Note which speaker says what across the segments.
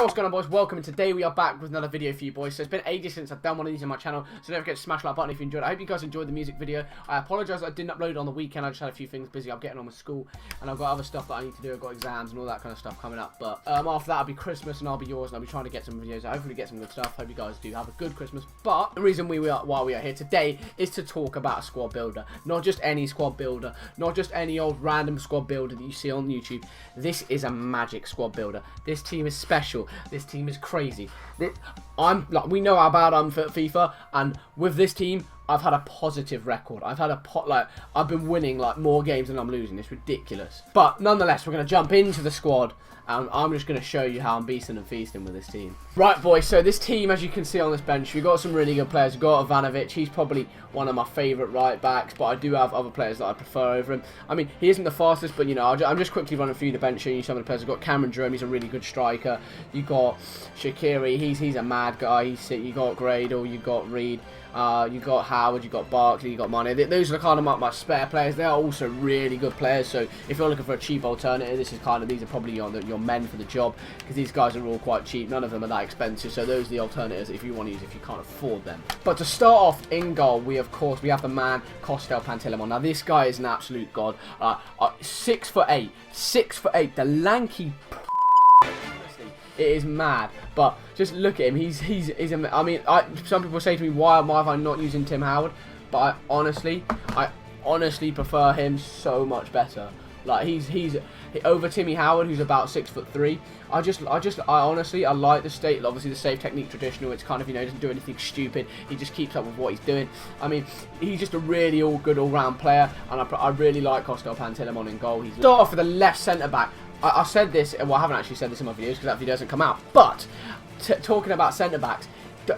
Speaker 1: What's going on, boys? Welcome, and today we are back with another video for you boys. So it's been ages since I've done one of these on my channel, so don't forget to smash that button if you enjoyed it. I hope you guys enjoyed the music video. I apologise that I didn't upload it on the weekend. I just had a few things busy. I'm getting on with school and I've got other stuff that I need to do. I've got exams and all that kind of stuff coming up, but after that it'll be Christmas and I'll be yours, and I'll be trying to get some videos, hopefully get some good stuff. Hope you guys do have a good Christmas. But the reason why we are here today is to talk about a squad builder. Not just any squad builder, not just any old random squad builder that you see on YouTube. This is a magic squad builder. This team is special. This team is crazy. We know how bad I'm for FIFA, and with this team I've had a positive record. I've been winning like more games than I'm losing. It's ridiculous. But nonetheless, we're going to jump into the squad, and I'm just going to show you how I'm beasting and feasting with this team. Right, boys, so this team, as you can see on this bench, we've got some really good players. We've got Ivanovic. He's probably one of my favourite right backs, but I do have other players that I prefer over him. I mean, he isn't the fastest, but, you know, I'm just quickly running through the bench, showing you some of the players. We've got Cameron Jerome. He's a really good striker. You've got Shaqiri. He's a mad guy. You've got Gradle. You've got Reed. You got Howard, you got Barkley, you got Mane. Those are kind of my spare players. They are also really good players. So if you're looking for a cheap alternative, these are probably your men for the job, because these guys are all quite cheap. None of them are that expensive. So those are the alternatives if you want to use if you can't afford them. But to start off in goal, we have the man Costel Pantilimon. Now this guy is an absolute god. 6'8", 6'8", the lanky. It is mad, but just look at him. He's I mean, some people say to me, why am I not using Tim Howard? But I honestly prefer him so much better. Like he's over Timmy Howard, who's about 6'3". I honestly like the state. Obviously, the save technique traditional. It's kind of, you know, he doesn't do anything stupid. He just keeps up with what he's doing. I mean, he's just a really good all-round player, and I really like Costel Pantilimon in goal. Start off with the left centre back. I said this, well, I haven't actually said this in my videos because that video doesn't come out. But talking about centre backs,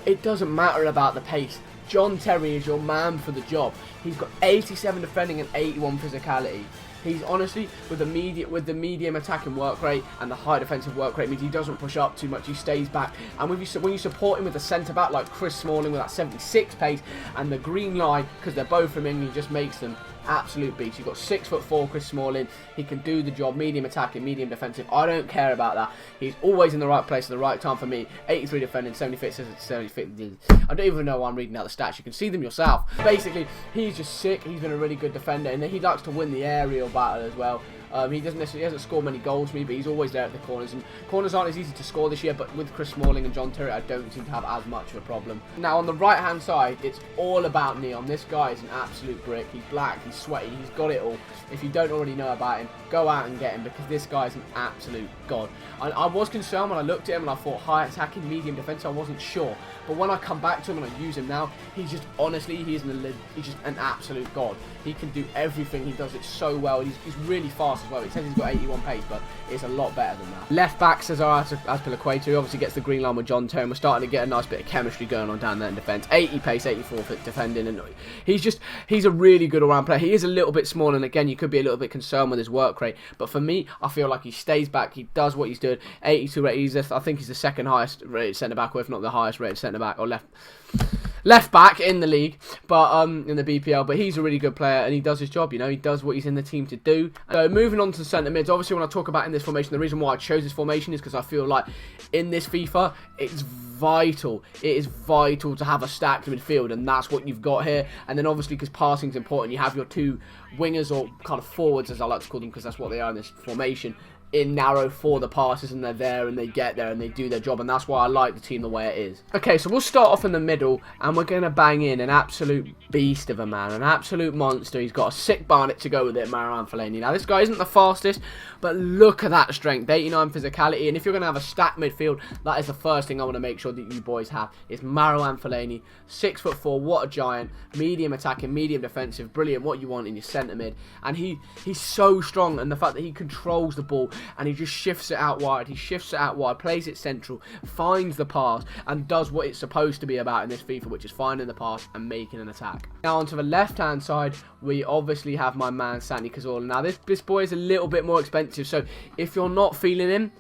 Speaker 1: it doesn't matter about the pace. John Terry is your man for the job. He's got 87 defending and 81 physicality. He's honestly, with the medium attacking work rate and the high defensive work rate, means he doesn't push up too much. He stays back. And when you support him with a centre back like Chris Smalling with that 76 pace and the green line, because they're both from England, he just makes them absolute beast. You've got 6'4" Chris Smalling. He can do the job. Medium attacking, medium defensive. I don't care about that. He's always in the right place at the right time for me. 83 defending, 75. I don't even know why I'm reading out the stats. You can see them yourself. Basically, he's just sick. He's been a really good defender, and he likes to win the aerial battle as well. He hasn't scored many goals for me, but he's always there at the corners. And corners aren't as easy to score this year, but with Chris Smalling and John Terry, I don't seem to have as much of a problem. Now, on the right-hand side, it's all about Neon. This guy is an absolute brick. He's black, he's sweaty, he's got it all. If you don't already know about him, go out and get him, because this guy is an absolute god. And I was concerned when I looked at him and I thought high attacking, medium defense. I wasn't sure. But when I come back to him and I use him now, he's just, honestly, he's just an absolute god. He can do everything. He does it so well. He's really fast as well. It says he's got 81 pace, but it's a lot better than that. Left back, Cesar Azpilicueta, who obviously gets the green line with John Terry. We're starting to get a nice bit of chemistry going on down there in defence. 80 pace, 84 for defending, and he's a really good all-round player. He is a little bit small, and again, you could be a little bit concerned with his work rate. But for me, I feel like he stays back. He does what he's doing. 82 rate. I think he's the second highest rated centre back, or if not the highest rated centre back or left back in the league, but in the BPL. But he's a really good player, and he does his job. You know, he does what he's in the team to do. So moving on to the centre mids. Obviously, when I talk about in this formation, the reason why I chose this formation is because I feel like in this FIFA, it's vital. It is vital to have a stacked midfield, and that's what you've got here. And then obviously, because passing's important, you have your two wingers, or kind of forwards, as I like to call them, because that's what they are in this formation, in narrow for the passes, and they're there and they get there and they do their job, and that's why I like the team the way it is. Okay, so we'll start off in the middle, and we're going to bang in an absolute beast of a man, an absolute monster. He's got a sick Barnet to go with it, Marouane Fellaini. Now, this guy isn't the fastest, but look at that strength, 89 physicality, and if you're going to have a stacked midfield, that is the first thing I want to make sure that you boys have, is Marouane Fellaini, 6'4", what a giant, medium attacking, medium defensive, brilliant, what you want in your centre mid, and he's so strong, and the fact that he controls the ball, and he just shifts it out wide. He shifts it out wide, plays it central, finds the pass, and does what it's supposed to be about in this FIFA, which is finding the pass and making an attack. Now onto the left-hand side, we obviously have my man Santi Cazorla. Now this boy is a little bit more expensive, so if you're not feeling him,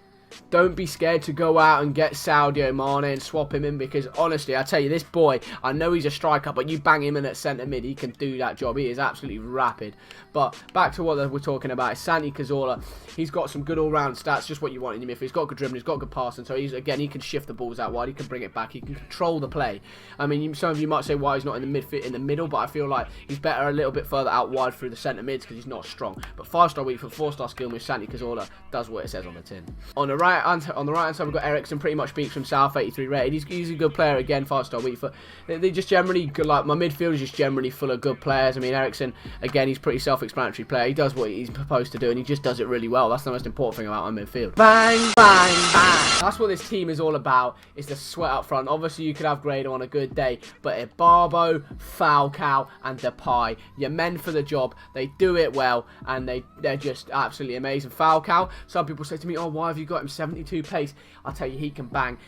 Speaker 1: don't be scared to go out and get Sadio Mane and swap him in, because honestly, I tell you, this boy, I know he's a striker, but you bang him in at centre mid, he can do that job. He is absolutely rapid. But back to what we're talking about, is Santi Cazorla. He's got some good all-round stats, just what you want in your midfield. He's got good dribbling, he's got good passing, so he can shift the balls out wide, he can bring it back, he can control the play. I mean, some of you might say why he's not in the middle, but I feel like he's better a little bit further out wide through the centre mids because he's not strong. But 5-star weak for 4-star skill with Santi Cazorla does what it says on the tin. On the right hand side, we've got Ericsson, pretty much beats himself, 83 rated. He's a good player again, 5-star weak foot. They just generally good. Like, my midfield is just generally full of good players. I mean, Ericsson, again, he's pretty self-explanatory player. He does what he's supposed to do, and he just does it really well. That's the most important thing about my midfield. Bang, bang, bang. That's what this team is all about. Is the sweat up front. Obviously, you could have Grado on a good day, but Barbo, Falcao, and Depay, you're meant for the job. They do it well, and they're just absolutely amazing. Falcao, some people say to me, oh, why have you got him 72 pace? I'll tell you, he can bang.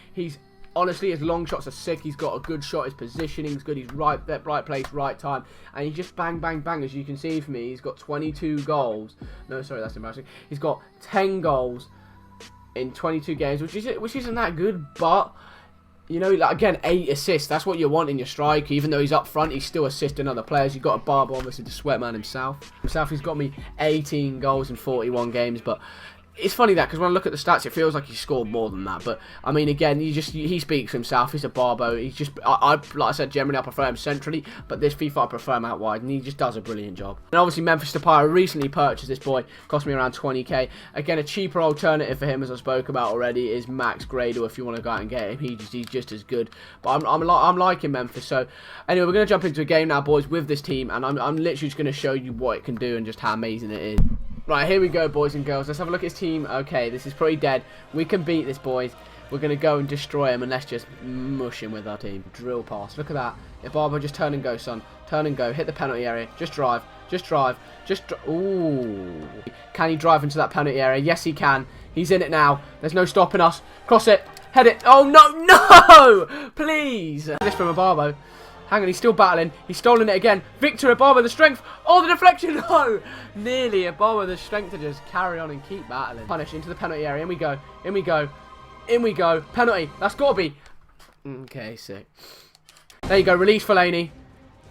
Speaker 1: Honestly, his long shots are sick. He's got a good shot. His positioning's good. He's right place, right time. And he just bang, bang, bang. As you can see for me, he's got 22 goals. No, sorry, that's embarrassing. He's got 10 goals in 22 games, which isn't that good. But, you know, like, again, 8 assists. That's what you want in your striker. Even though he's up front, he's still assisting other players. You've got a Barber, obviously, the sweat man himself. He's got me 18 goals in 41 games, but it's funny that, because when I look at the stats, it feels like he scored more than that. But I mean, again, he speaks for himself. He's a Barbo. He's just, like I said, generally I prefer him centrally, but this FIFA I prefer him out wide, and he just does a brilliant job. And obviously, Memphis Depay, I recently purchased this boy. Cost me around 20k. Again, a cheaper alternative for him, as I spoke about already, is Max Grado. If you want to go out and get him, he's just as good. But I'm liking Memphis. So anyway, we're gonna jump into a game now, boys, with this team, and I'm literally just gonna show you what it can do and just how amazing it is. Right, here we go, boys and girls. Let's have a look at his team. Okay, this is pretty dead. We can beat this, boys. We're going to go and destroy him, and let's just mush him with our team. Drill pass. Look at that. Barber, just turn and go, son. Turn and go. Hit the penalty area. Just drive. Ooh. Can he drive into that penalty area? Yes, he can. He's in it now. There's no stopping us. Cross it. Head it. Oh, no. Please. This from Barber. Hang on, he's still battling. He's stolen it again. Victor Ibarbo, the strength. Oh, the deflection. No. Nearly Ibarbo, the strength to just carry on and keep battling. Punish into the penalty area. In we go. In we go. In we go. Penalty. That's got to be. Okay, sick. There you go. Release Fellaini.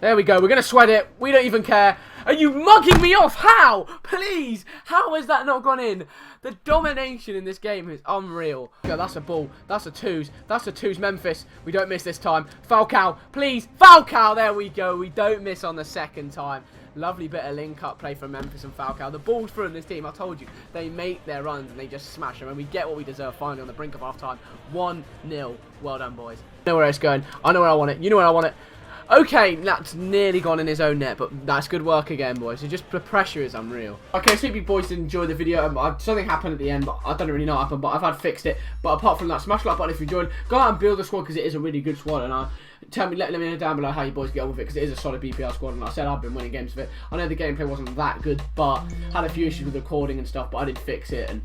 Speaker 1: There we go. We're going to sweat it. We don't even care. Are you mugging me off? How? Please. How has that not gone in? The domination in this game is unreal. Yo, that's a ball. That's a twos. That's a twos. Memphis. We don't miss this time. Falcao. Please. Falcao. There we go. We don't miss on the second time. Lovely bit of link-up play from Memphis and Falcao. The ball's through in this team. I told you. They make their runs and they just smash them. And we get what we deserve finally on the brink of half-time. 1-0. Well done, boys. I know where it's going. I know where I want it. You know where I want it. Okay, that's nearly gone in his own net, but that's good work again, boys. So just the pressure is unreal. Okay, so if you boys did enjoy the video, something happened at the end, but I don't really know what happened, but I've had fixed it. But apart from that, smash the like button if you enjoyed. Go out and build a squad because it is a really good squad, and let me know down below how you boys get on with it, because it is a solid BPL squad, and like I said, I've been winning games with it. I know the gameplay wasn't that good, but had a few issues with recording and stuff, but I did fix it, and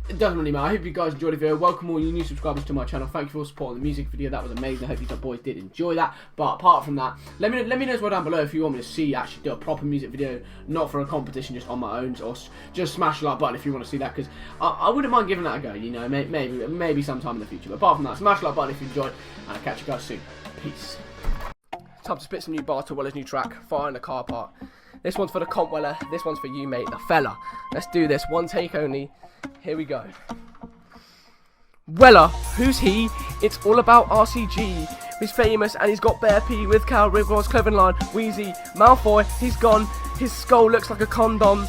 Speaker 1: it doesn't really matter. I hope you guys enjoyed the video. Welcome all you new subscribers to my channel. Thank you for supporting the music video. That was amazing. I hope you boys did enjoy that. But apart from that, let me know as well down below if you want me to see actually do a proper music video, not for a competition, just on my own, or just smash the like button if you want to see that, because I wouldn't mind giving that a go. You know, maybe sometime in the future. But apart from that, smash the like button if you enjoyed, and I'll catch you guys soon. Peace. Time to spit some new bars to Weller's new track, Fire in the Car Park. This one's for the comp Weller, this one's for you, mate, the fella. Let's do this, one take only. Here we go. Weller, who's he? It's all about RCG. He's famous and he's got bare P with Cal, River's Clever Line, Wheezy, Malfoy, he's gone. His skull looks like a condom.